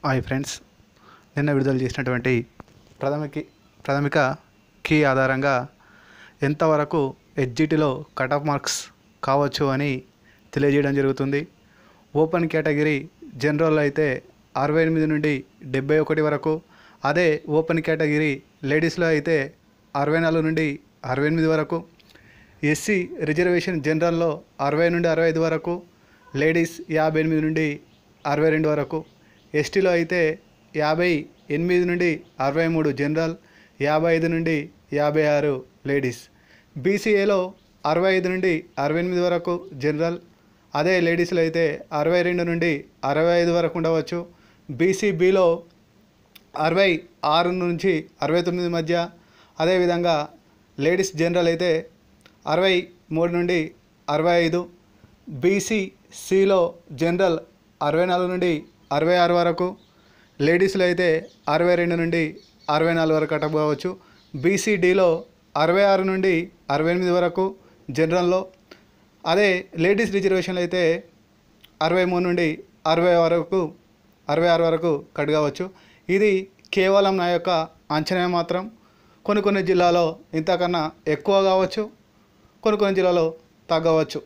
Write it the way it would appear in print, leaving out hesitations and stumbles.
Hi friends, నిన్న విడుదల చేసినటువంటి ప్రాథమిక కీ ఆధారంగా ఎంతవరకు హెచ్జిటిలో కట్ ఆఫ్ మార్క్స్ కావచ్చు అని తెలియజేయడం జరుగుతుంది. ఓపెన్ కేటగిరీ జనరల్ అయితే 68 నుండి 71 వరకు, అదే ఓపెన్ కేటగిరీ లేడీస్లో అయితే 64 నుండి 68 వరకు, ఎస్సీ రిజర్వేషన్ జనరల్లో 60 నుండి 65 వరకు, లేడీస్ 58 నుండి 62 వరకు, ఎస్టీలో అయితే 58 నుండి 63 జనరల్, 55 నుండి 56 లేడీస్, బీసీఏలో 65 నుండి 68 వరకు జనరల్, అదే లేడీస్లో అయితే 62 నుండి 65 వరకు ఉండవచ్చు. బీసీబీలో 66 నుంచి 69 మధ్య, అదేవిధంగా లేడీస్ జనరల్ అయితే 63 నుండి 65, బీసీసీలో జనరల్ 64 నుండి 66 వరకు, లేడీస్లో అయితే 62 నుండి 64 వరకు కట్టబోవచ్చు. బీసీడీలో 66 నుండి 68 వరకు జనరల్లో, అదే లేడీస్ రిజర్వేషన్లు అయితే 63 నుండి 66 వరకు కట్ కావచ్చు. ఇది కేవలం నా యొక్క అంచనా మాత్రం. కొన్ని జిల్లాలో ఇంతకన్నా ఎక్కువ కావచ్చు, కొన్ని జిల్లాలో తగ్గవచ్చు.